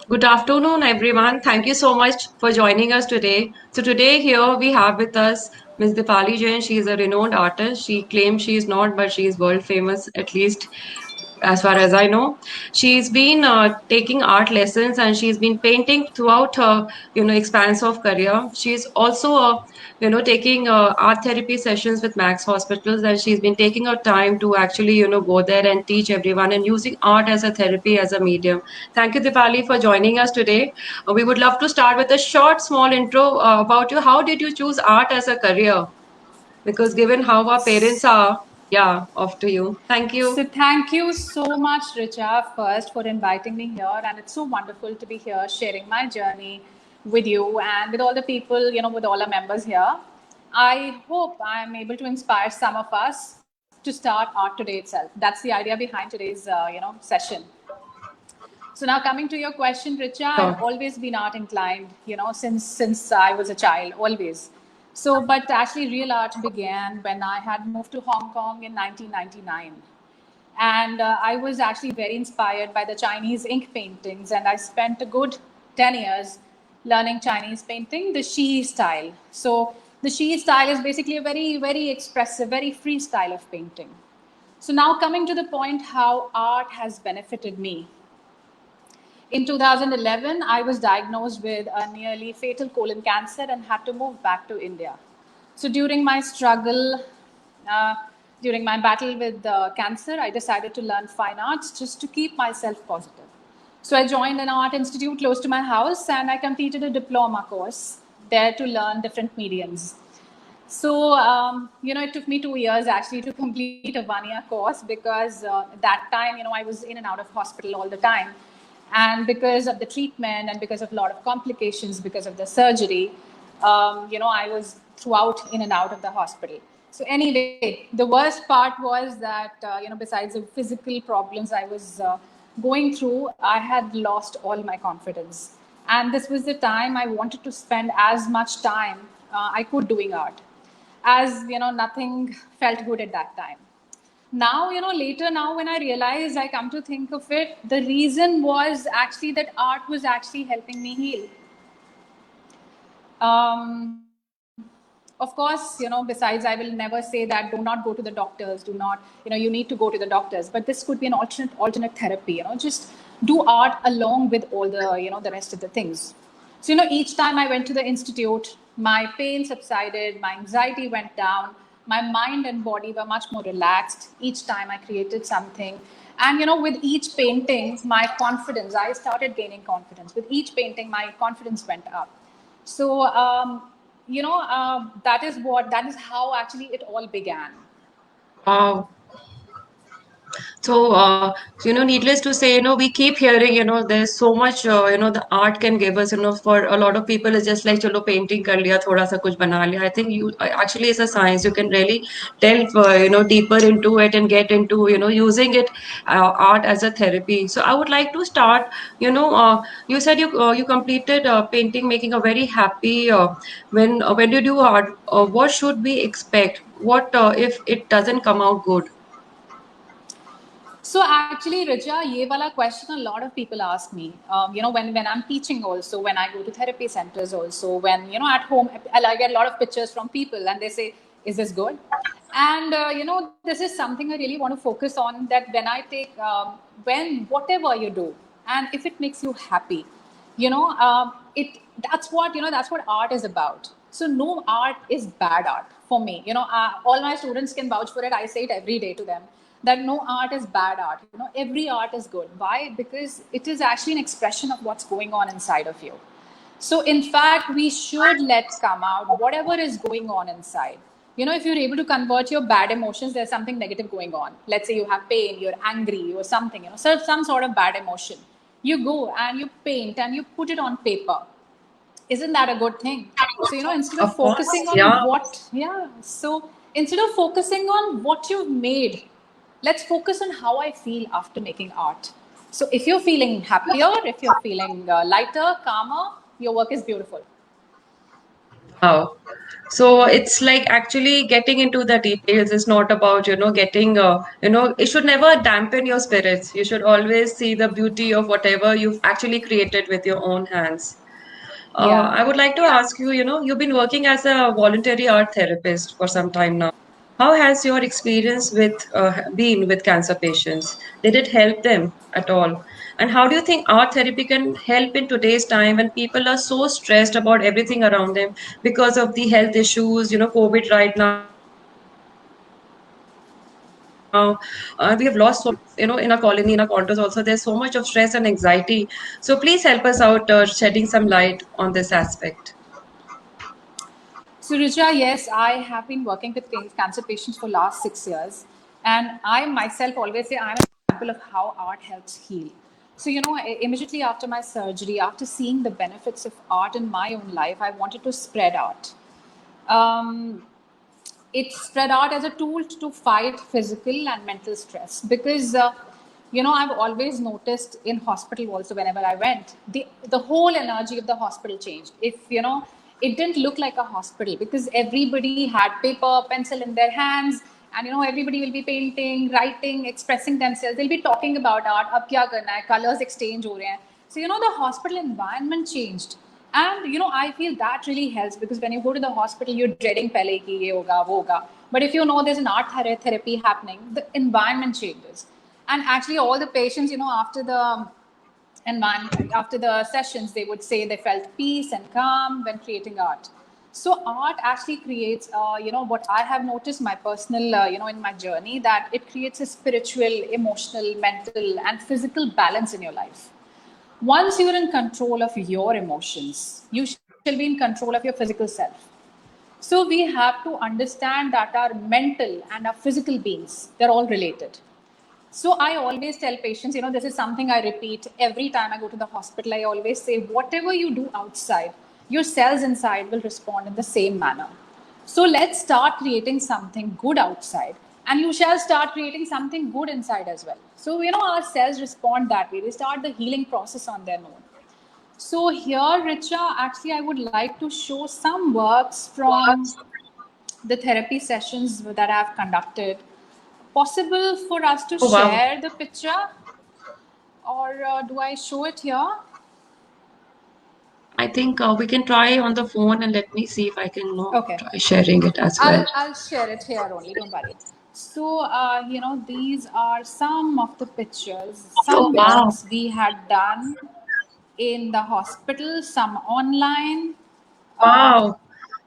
Good afternoon, everyone. Thank you so much for joining us today. So today here we have with us Ms. Deepali Jain. She is a renowned artist. She claims she is not, but she is world famous, at least as far as I know. She's been taking art lessons and she's been painting throughout her, expanse of career. She's also, taking art therapy sessions with Max Hospitals, and she's been taking her time to actually, go there and teach everyone and using art as a therapy, as a medium. Thank you, Dipali, for joining us today. We would love to start with a short, small intro about you. How did you choose art as a career? Because given how our parents are, yeah, off to you. Thank you. So thank you so much, Richa, first for inviting me here. And it's so wonderful to be here sharing my journey with you and with all the people, with all our members here. I hope I'm able to inspire some of us to start art today itself. That's the idea behind today's, session. So now coming to your question, Richa, I've Sure. always been art inclined, since I was a child, always. So, but actually, real art began when I had moved to Hong Kong in 1999. And I was actually very inspired by the Chinese ink paintings, and I spent a good 10 years learning Chinese painting, the Shi style. So, the Shi style is basically a very, very expressive, very free style of painting. So, now coming to the point how art has benefited me. In 2011, I was diagnosed with a nearly fatal colon cancer and had to move back to India. So during my struggle, uh, during my battle with cancer, I decided to learn fine arts just to keep myself positive. So I joined an art institute close to my house and I completed a diploma course there to learn different mediums. So, it took me 2 years actually to complete a 1 year course because that time, I was in and out of hospital all the time. And because of the treatment and because of a lot of complications, because of the surgery, I was throughout in and out of the hospital. So anyway, the worst part was that, besides the physical problems I was going through, I had lost all my confidence. And this was the time I wanted to spend as much time I could doing art, as nothing felt good at that time. Now, later now when I realized, I come to think of it, the reason was actually that art was actually helping me heal. Of course, besides, I will never say that do not go to the doctors, do not, you need to go to the doctors, but this could be an alternate therapy, just do art along with all the, the rest of the things. So, each time I went to the institute, my pain subsided, my anxiety went down, my mind and body were much more relaxed each time I created something. And, with each painting, my confidence, I started gaining confidence. With each painting, my confidence went up. So, that is how actually it all began. Wow. So, needless to say, we keep hearing, there's so much, the art can give us, for a lot of people, it's just like, chalo, painting kar liya, thoda sa kuch bana liya. I think actually, it's a science. You can really delve, deeper into it and get into, using it, art as a therapy. So, I would like to start, you said you completed painting, making a very happy, when you do art, what should we expect? What if it doesn't come out good? So actually, Richa, ye wala question a lot of people ask me. When I'm teaching also, when I go to therapy centers also, when at home, I get a lot of pictures from people, and they say, "Is this good?" And this is something I really want to focus on. That when I take, when whatever you do, and if it makes you happy, it that's what art is about. So no art is bad art for me. All my students can vouch for it. I say it every day to them that no art is bad art. Every art is good. Why? Because it is actually an expression of what's going on inside of you. So, in fact, we should let come out whatever is going on inside. If you're able to convert your bad emotions, there's something negative going on. Let's say you have pain, you're angry, or something, so some sort of bad emotion. You go and you paint and you put it on paper. Isn't that a good thing? So, instead of Of course, focusing on yeah. what, yeah, so instead of focusing on what you've made, let's focus on how I feel after making art. So, if you're feeling happier, if you're feeling lighter, calmer, your work is beautiful. Wow. So it's like actually getting into the details is not about, getting, it should never dampen your spirits. You should always see the beauty of whatever you've actually created with your own hands. Yeah. I would like to ask you, you've been working as a voluntary art therapist for some time now. How has your experience been with cancer patients? Did it help them at all? And how do you think art therapy can help in today's time when people are so stressed about everything around them because of the health issues, COVID right now? We have lost so many friends, in our colony, in our condos also. There's so much of stress and anxiety. So please help us out, shedding some light on this aspect. So, Richa, yes, I have been working with cancer patients for last 6 years, and I myself always say I'm an example of how art helps heal. So, immediately after my surgery, after seeing the benefits of art in my own life, I wanted to spread art. Um, it spread out as a tool to fight physical and mental stress because I've always noticed in hospital also whenever I went the whole energy of the hospital changed. If it didn't look like a hospital because everybody had paper pencil in their hands, and everybody will be painting, writing, expressing themselves. They'll be talking about art, ab kya karna hai, colors exchange ho rahe hain. So the hospital environment changed. And I feel that really helps because when you go to the hospital, you're dreading pehle ki ye hoga, wo hoga. But if you know there's an art therapy happening, the environment changes. And actually, all the patients, after the environment, after the sessions, they would say they felt peace and calm when creating art. So art actually creates, what I have noticed, my personal, in my journey, that it creates a spiritual, emotional, mental, and physical balance in your life. Once you're in control of your emotions, you shall be in control of your physical self. So we have to understand that our mental and our physical beings, they're all related. So I always tell patients, this is something I repeat every time I go to the hospital. I always say, whatever you do outside, your cells inside will respond in the same manner. So let's start creating something good outside, and you shall start creating something good inside as well. So, our cells respond that way. They start the healing process on their own. So, here, Richa, actually, I would like to show some works from the therapy sessions that I've conducted. Possible for us to Oh, wow. share the picture, or do I show it here? I think we can try on the phone and let me see if I can Okay. try sharing it as well. I'll share it here only. Don't worry. So these are some of the pictures, Oh, some wow. works we had done in the hospital, some online. Um, Wow.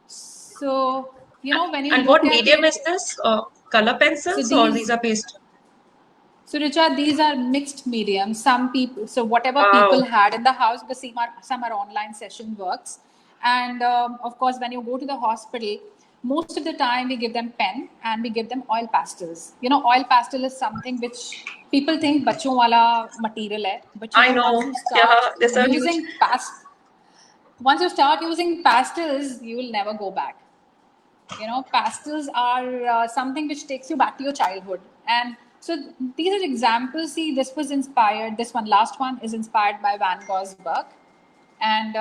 so when you And what look at medium is it, this? Color so pencils or these these are pastel? So, Richa, these are mixed mediums. Some people, so whatever people Wow. had in the house, because some are online session works. And of course, when you go to the hospital, most of the time we give them pen and we give them oil pastels. Oil pastel is something which people think bachon wala material hai, but I once know. you Yeah, start these are huge. using once you start using pastels, you will never go back. Pastels are something which takes you back to your childhood. And so these are examples. See, this was inspired, this last one is inspired by Van Gogh's work. And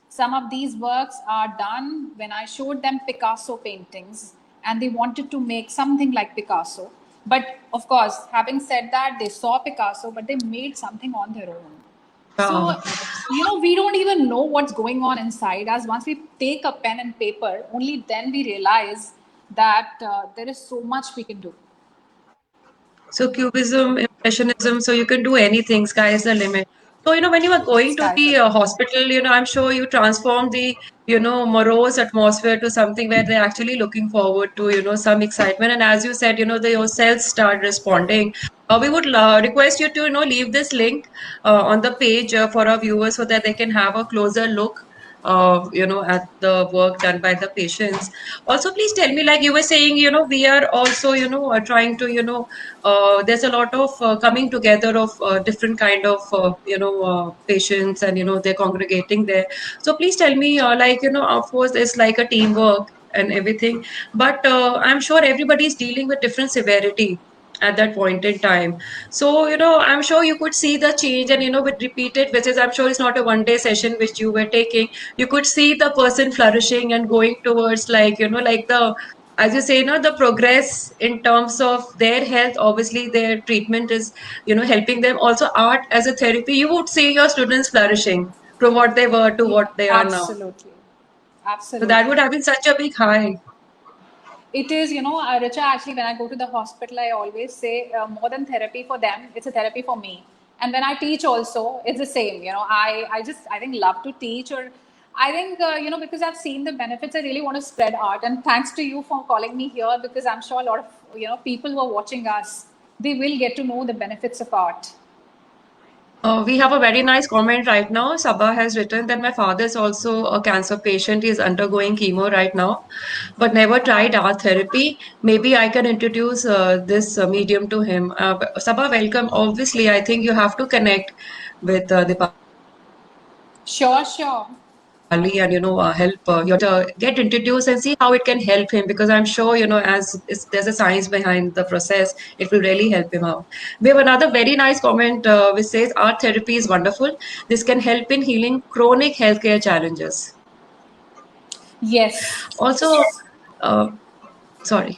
some of these works are done when I showed them Picasso paintings and they wanted to make something like Picasso. But of course, having said that, they saw Picasso, but they made something on their own. Wow. So, we don't even know what's going on inside us. Once we take a pen and paper, only then we realize that there is so much we can do. So Cubism, Impressionism, so you can do anything. Sky is the limit. So, when you are going to Sky's the the limit. hospital, I'm sure you transform the, morose atmosphere to something where they're actually looking forward to, some excitement. And as you said, your cells start responding. We would request you to, leave this link on the page for our viewers so that they can have a closer look at the work done by the patients. Also, please tell me, like you were saying, we are also, trying to, there's a lot of coming together of different kind of, patients and, they're congregating there. So please tell me, like, of course, it's like a teamwork and everything, but I'm sure everybody is dealing with different severity. at that point in time. So, I'm sure you could see the change, and, with repeated visits, I'm sure it's not a one day session which you were taking. You could see the person flourishing and going towards, like, like the, as you say, the progress in terms of their health. Obviously, their treatment is, helping them. Also, art as a therapy, you would see your students flourishing from what they were to what they are now. Absolutely. So that would Absolutely. have been such a big high. It is, Richa, actually, when I go to the hospital, I always say more than therapy for them, it's a therapy for me. And when I teach also, it's the same. I think, love to teach, or I think, because I've seen the benefits, I really want to spread art. And thanks to you for calling me here, because I'm sure a lot of, people who are watching us, they will get to know the benefits of art. We have a very nice comment right now. Sabha has written that my father is also a cancer patient. He is undergoing chemo right now, but never tried art therapy. Maybe I can introduce this medium to him. Sabha, welcome. Obviously, I think you have to connect with Sure, sure. Dipali and help get introduced and see how it can help him, because I'm sure as there's a science behind the process, it will really help him out. We have another very nice comment which says art therapy is wonderful. This can help in healing chronic healthcare challenges. Yes. Also, uh, sorry.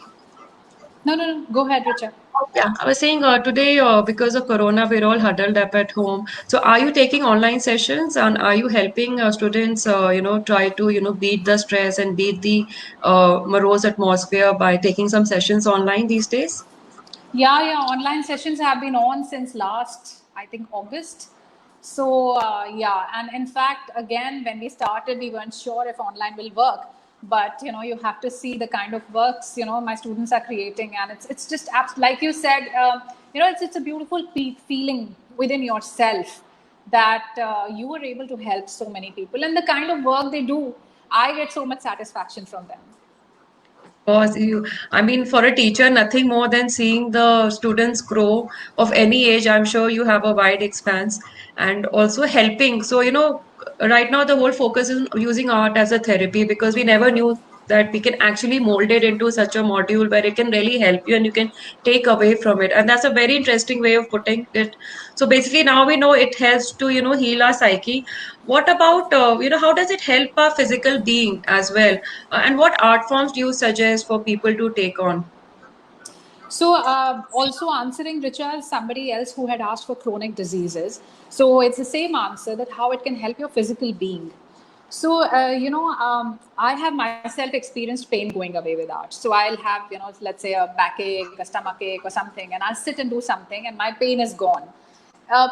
No, no, no. Go ahead, Richa. Yeah, I was saying today, because of Corona, we're all huddled up at home. So, are you taking online sessions, and are you helping students, try to, beat the stress and beat the morose atmosphere by taking some sessions online these days? Yeah, yeah. Online sessions have been on since last, I think, August. So, yeah. And in fact, again, when we started, we weren't sure if online will work. But, you have to see the kind of works, my students are creating. And it's just, like you said, it's a beautiful feeling within yourself that you were able to help so many people. And the kind of work they do, I get so much satisfaction from them. Course, I mean, for a teacher, nothing more than seeing the students grow of any age. I'm sure you have a wide expanse, and also helping. So, right now the whole focus is on using art as a therapy, because we never knew that we can actually mold it into such a module where it can really help you and you can take away from it. And that's a very interesting way of putting it. So basically now we know it helps to, heal our psyche. What about, how does it help our physical being as well? And what art forms do you suggest for people to take on? So, also answering Richard, somebody else who had asked for chronic diseases. So, it's the same answer that how it can help your physical being. So, I have myself experienced pain going away with art. So, I'll have, let's say a backache, a stomach ache, or something, and I'll sit and do something, and my pain is gone.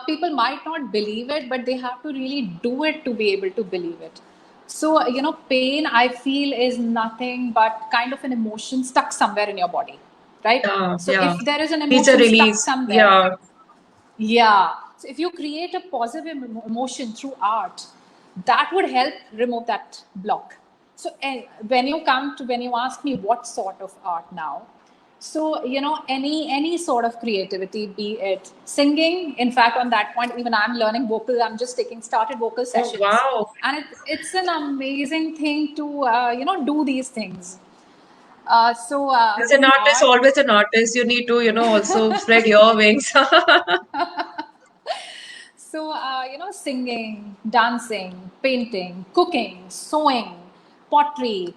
People might not believe it, but they have to really do it to be able to believe it. So, pain, I feel, is nothing but kind of an emotion stuck somewhere in your body, right? Yeah, So, yeah. if there is an Needs a emotion stuck release. somewhere, Yeah. yeah. So, if you create a positive emotion through art, that would help remove that block. So, when you ask me what sort of art now, so any sort of creativity, be it singing. In fact, on that point, even I'm learning vocal. I'm just taking started vocal Oh, sessions, wow. and it's an amazing thing to do these things. As an artist, Art. always an artist, you need to, also spread your wings. So, singing, dancing, painting, cooking, sewing, pottery,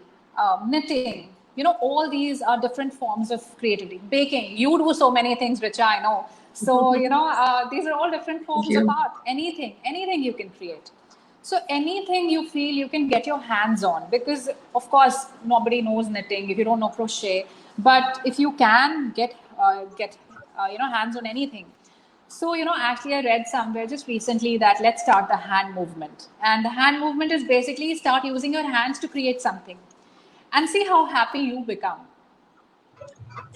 knitting, all these are different forms of creativity. Baking, you do so many things, Richa, I know. So, these are all different Thank forms of you. art. Anything you can create. So anything you feel you can get your hands on, because of course nobody knows knitting if you don't know crochet, but if you can get hands on anything. So, actually, I read somewhere just recently that let's start the hand movement. And the hand movement is basically start using your hands to create something and see how happy you become.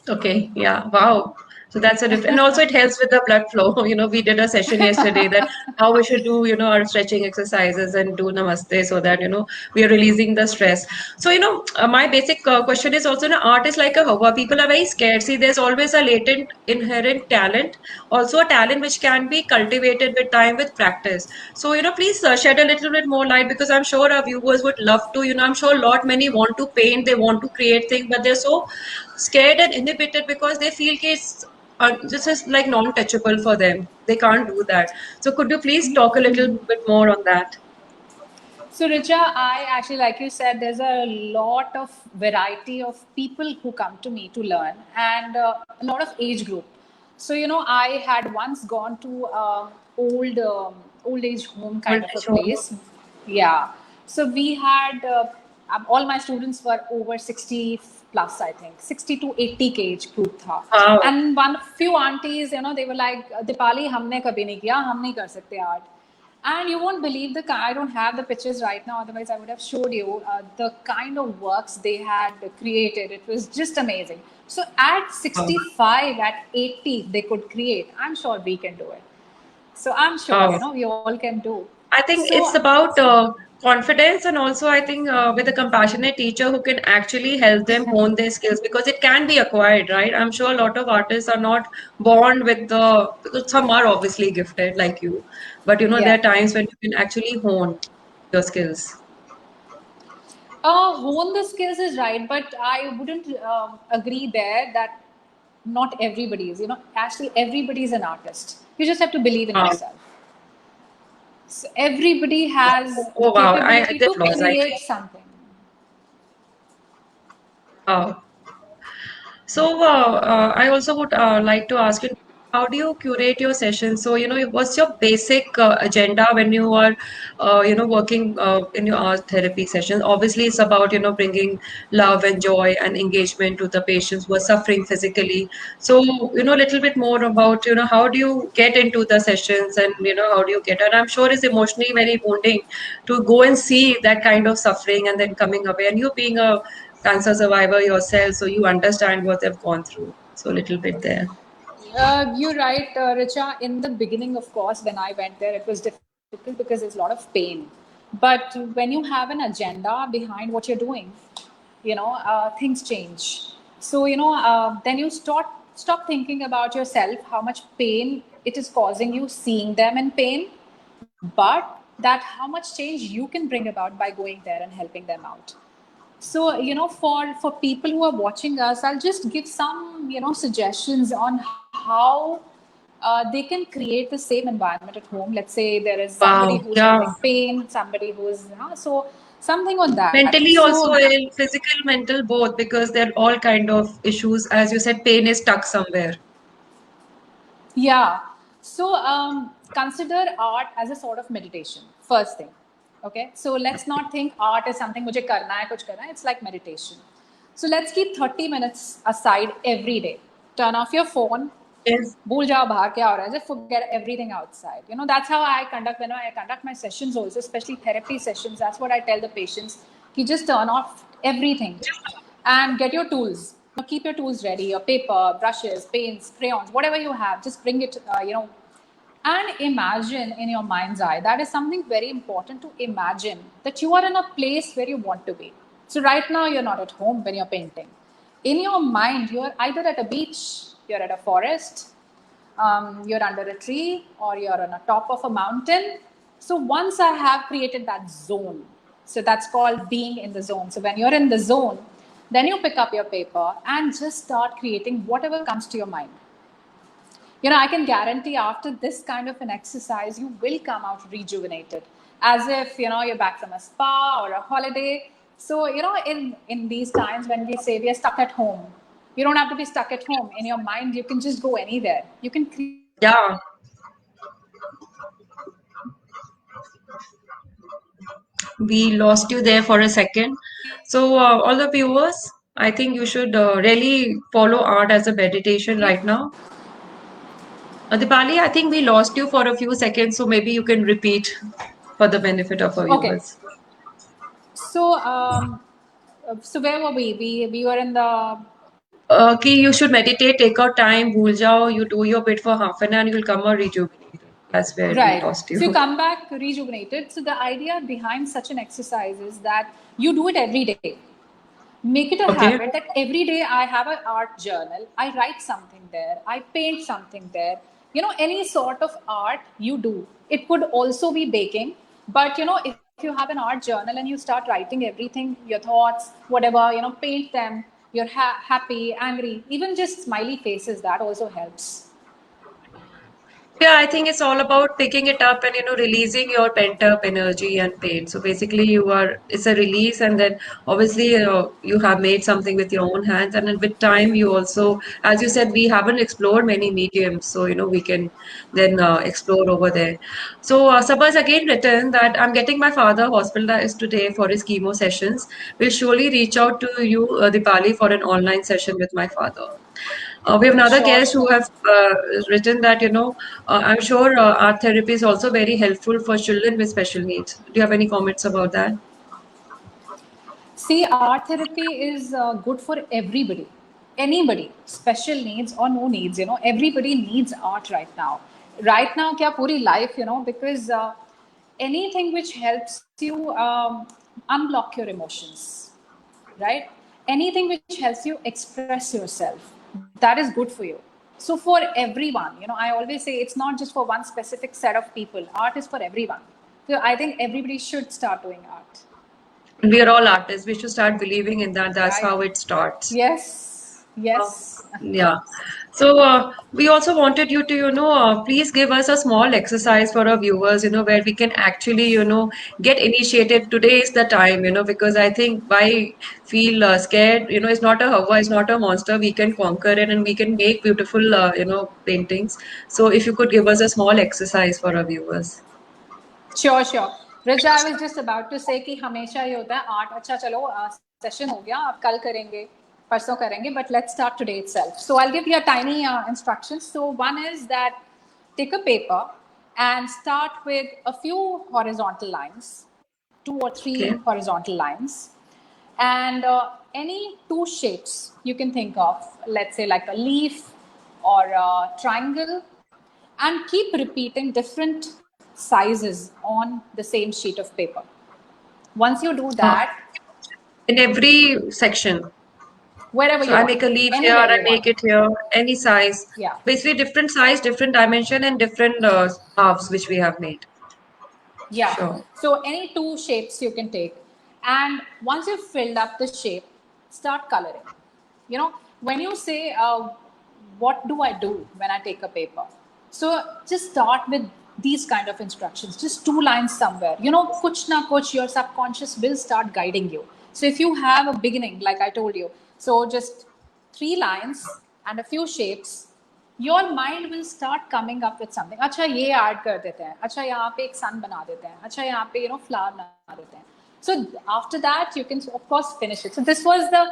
Okay, yeah, wow. So that's a different, and also it helps with the blood flow. We did a session yesterday that how we should do, our stretching exercises and do namaste so that, we are releasing the stress. So, my basic question is also, art is like a hawa. People are very scared. See, there's always a latent, inherent talent, also a talent which can be cultivated with time, with practice. So, please shed a little bit more light, because I'm sure our viewers would love to, I'm sure a lot many want to paint, they want to create things, but they're so scared and inhibited because they feel it's this is like non-touchable for them. They can't do that. So could you please talk a little bit more on that? So, Richa, I actually, like you said, there's a lot of variety of people who come to me to learn, and a lot of age group. So, I had once gone to old age home Old kind of a age home. place. Yeah. So we had all my students were over 60 plus, I think 60 to 80 k age group tha. Wow. And one few aunties, they were like, Dipali, हमने कभी नहीं किया, हम नहीं कर सकते art. And you won't believe I don't have the pictures right now, otherwise, I would have showed you the kind of works they had created. It was just amazing. So, at Wow. 65, at 80, they could create. I'm sure we can do it. So, I'm sure, Wow. we all can do. I think So, it's about confidence, and also I think with a compassionate teacher who can actually help them hone their skills, because it can be acquired, right? I'm sure a lot of artists are not born with the, because some are obviously gifted like you, but there are yeah. times when you can actually hone your skills. Hone the skills is right, but I wouldn't agree there that not everybody is. Actually, everybody is an artist. You just have to believe in Wow. yourself. So everybody has the Oh wow, I capability did to applause. I create something. wow. So, I also would like to ask you, how do you curate your sessions? So, what's your basic agenda when you are, working in your art therapy sessions? Obviously, it's about, bringing love and joy and engagement to the patients who are suffering physically. So, a little bit more about, how do you get into the sessions, and, how do you get, and I'm sure it's emotionally very wounding to go and see that kind of suffering and then coming away, and you being a cancer survivor yourself, so you understand what they've gone through. So a little bit there. You're right, Richa. In the beginning, of course, when I went there, it was difficult because there's a lot of pain. But when you have an agenda behind what you're doing, things change. So then you stop thinking about yourself, how much pain it is causing you, seeing them in pain, but that how much change you can bring about by going there and helping them out. So for people who are watching us, I'll just give some suggestions on how they can create the same environment at home. Let's say there is somebody Wow. who's Yeah. feeling pain, somebody who's so something on that. Mentally also So ill, physical, mental, both, because they're all kind of issues. As you said, pain is stuck somewhere. yeah, so consider art as a sort of meditation. First thing, okay. So let's not think art is something मुझे करना है कुछ करना है. It's like meditation. So let's keep 30 minutes aside every day. Turn off your phone. Yes. भूल जाओ बाहर क्या हो रहा है, just forget everything outside. That's how I conduct when I conduct my sessions also, especially therapy sessions. That's what I tell the patients. You just turn off everything and get your tools. Keep your tools ready, your paper, brushes, paints, crayons, whatever you have, just bring it, and imagine in your mind's eye. That is something very important, to imagine that you are in a place where you want to be. So right now you're not at home when you're painting. In your mind, you're either at a beach, you're at a forest, you're under a tree, or you're on a top of a mountain. So once I have created that zone, so that's called being in the zone. So when you're in the zone, then you pick up your paper and just start creating whatever comes to your mind. I can guarantee after this kind of an exercise, you will come out rejuvenated, as if you're back from a spa or a holiday. So in these times when we say we are stuck at home, you don't have to be stuck at home. In your mind, you can just go anywhere. You can create Yeah. We lost you there for a second. So, all the viewers, I think you should really follow art as a meditation right now. Dipali, I think we lost you for a few seconds, so maybe you can repeat for the benefit of our okay. viewers. So so where were we? We were in the Ki you should meditate, take out time, bhul jao, you do your bit for half an hour and you'll come out rejuvenated. That's where we right. lost So you you. come back rejuvenated. So the idea behind such an exercise is that you do it every day. Make it a Okay. habit that every day I have an art journal. I write something there. I paint something there. Any sort of art you do. It could also be baking, but if you have an art journal and you start writing everything, your thoughts, whatever, paint them. you're happy, angry, even just smiley faces, that also helps. Yeah, I think it's all about picking it up and releasing your pent up energy and pain. So basically, it's a release, and then obviously you have made something with your own hands, and then with time you also, as you said, we haven't explored many mediums, so we can then explore over there. So Sabba's again written that I'm getting my father hospitalized today for his chemo sessions. Will surely reach out to you, Dipali, for an online session with my father. We have another Sure, guest who sure. have written that, I'm sure art therapy is also very helpful for children with special needs. Do you have any comments about that? See, art therapy is good for everybody, anybody, special needs or no needs. Everybody needs art right now. Right now, kya puri life, because anything which helps you unblock your emotions, right? Anything which helps you express yourself, that is good for you. So for everyone, I always say it's not just for one specific set of people. Art is for everyone. So I think everybody should start doing art, We are all artists. We should start believing in that. That's right? how it starts. Yes, Uh, yes. yeah. So we also wanted you to, please give us a small exercise for our viewers, where we can actually, get initiated. Today is the time, because I think why feel scared, it's not a Hawa, it's not a monster. We can conquer it and we can make beautiful, paintings. So if you could give us a small exercise for our viewers. Sure sure Richa I was just about to say कि हमेशा ये होता है art अच्छा चलो session हो गया अब कल करेंगे परसों करेंगे but let's start today itself so I will give you a tiny instructions so one is that take a paper and start with a few horizontal lines, two or three Okay. horizontal lines, and any two shapes you can think of, let's say like a leaf or a triangle, and keep repeating different sizes on the same sheet of paper. Once you do Uh, that, in every section. wherever So you I want, make a leaf here, anywhere I you want. make it here, any size. Yeah. Basically, different size, different dimension, and different halves which we have made. Yeah. Sure. So any two shapes you can take. And once you've filled up the shape, start coloring. When you say, what do I do when I take a paper? So just start with these kind of instructions, just two lines somewhere. Kuch na kuch, your subconscious will start guiding you. So if you have a beginning, like I told you, so just three lines and a few shapes, your mind will start coming up with something. अच्छा ये add कर देते हैं, अच्छा यहाँ पे एक sun बना देते हैं, अच्छा यहाँ पे flower बना देते हैं. So after that you can of course finish it. So this was the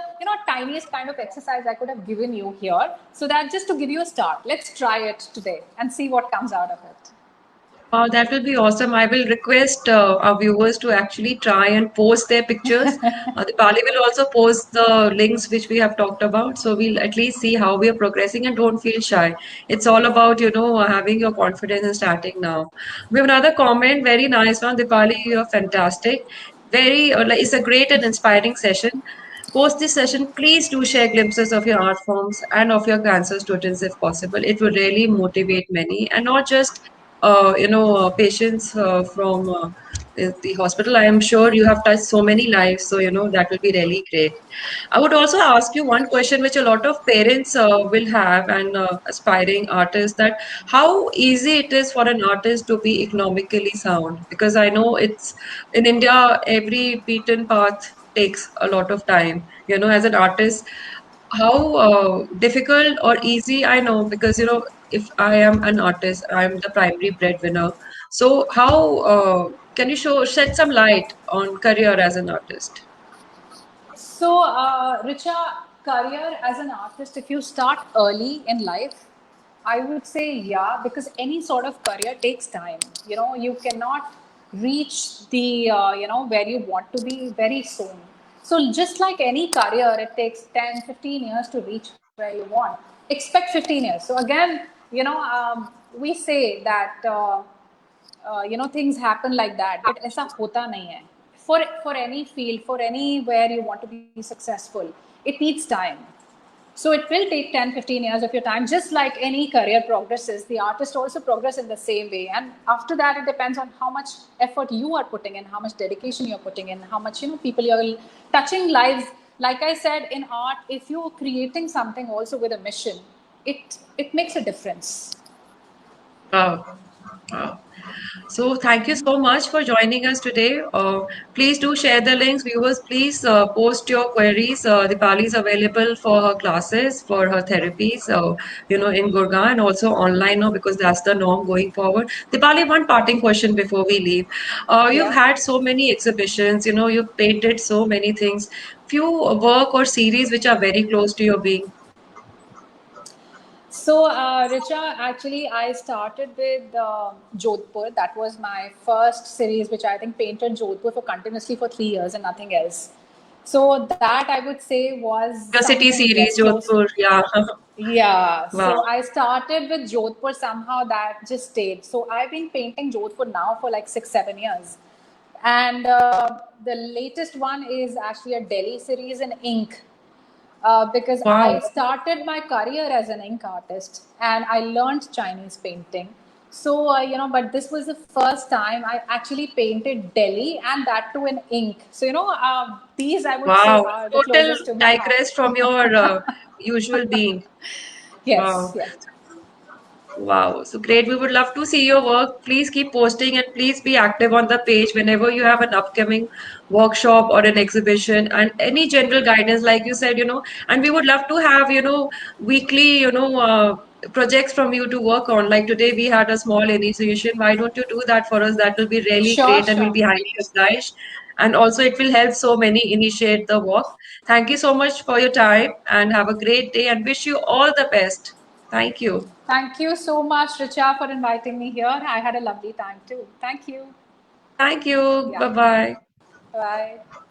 tiniest kind of exercise I could have given you here, so that just to give you a start. Let's try it today and see what comes out of it. That will be awesome. I will request our viewers to actually try and post their pictures. The Pali will also post the links which we have talked about. So we'll at least see how we are progressing and don't feel shy. It's all about, having your confidence and starting now. We have another comment, very nice one. Dipali, you're fantastic. Very, like, it's a great and inspiring session. Post this session, please do share glimpses of your art forms and of your cancer students if possible. It will really motivate many and not just patients from the hospital. I am sure you have touched so many lives, so that will be really great. I would also ask you one question, which a lot of parents will have, and aspiring artists, that how easy it is for an artist to be economically sound. Because I know it's in India, every beaten path takes a lot of time. As an artist, how difficult or easy, I know, because if I am an artist, I'm the primary breadwinner. So how can you shed some light on career as an artist? So, Richa, career as an artist, if you start early in life, I would say yeah, because any sort of career takes time. You cannot reach the, where you want to be very soon. So, just like any career, it takes 10, 15 years to reach where you want. Expect 15 years. So, again, we say that. Things happen like that, but ऐसा होता नहीं है. For any field, for anywhere you want to be successful, it needs time. So it will take 10, 15 years of your time. Just like any career progresses, the artist also progress in the same way. And after that, it depends on how much effort you are putting in, how much dedication you're putting in, how much people you're touching lives like I said, in art, if you're creating something also with a mission, it makes a difference. Wow. Wow. So thank you so much for joining us today. Please do share the links, viewers. Please post your queries. Dipali is available for her classes, for her therapies, in Gurgaon and also online now because that's the norm going forward. Dipali, one parting question before we leave. You've Yeah. had so many exhibitions. You've painted so many things. Few work or series which are very close to your being. So, Richa, actually, I started with Jodhpur. That was my first series, which I think painted Jodhpur for continuously for 3 years and nothing else. So that I would say was Your city something, series, yes, close. Jodhpur. Yeah. Yeah. Wow. So I started with Jodhpur, somehow that just stayed. So I've been painting Jodhpur now for like 6, 7 years. And the latest one is actually a Delhi series in ink, because I Wow. started my career as an ink artist and I learned Chinese painting. So, but this was the first time I actually painted Delhi and that too in ink. So, these I would say Wow, are the total closest to my heart. digress from your usual being. Yes, Wow, yes. wow. So great. We would love to see your work. Please keep posting and please be active on the page whenever you have an upcoming workshop or an exhibition and any general guidance, like you said, and we would love to have, weekly, projects from you to work on. Like today we had a small initiation. Why don't you do that for us? That will be really Sure, great and we'll sure. be highly obliged. And also it will help so many initiate the work. Thank you so much for your time and have a great day and wish you all the best. Thank you. Thank you so much, Richa, for inviting me here. I had a lovely time too. Thank you. Thank you. Yeah. Bye bye. Bye.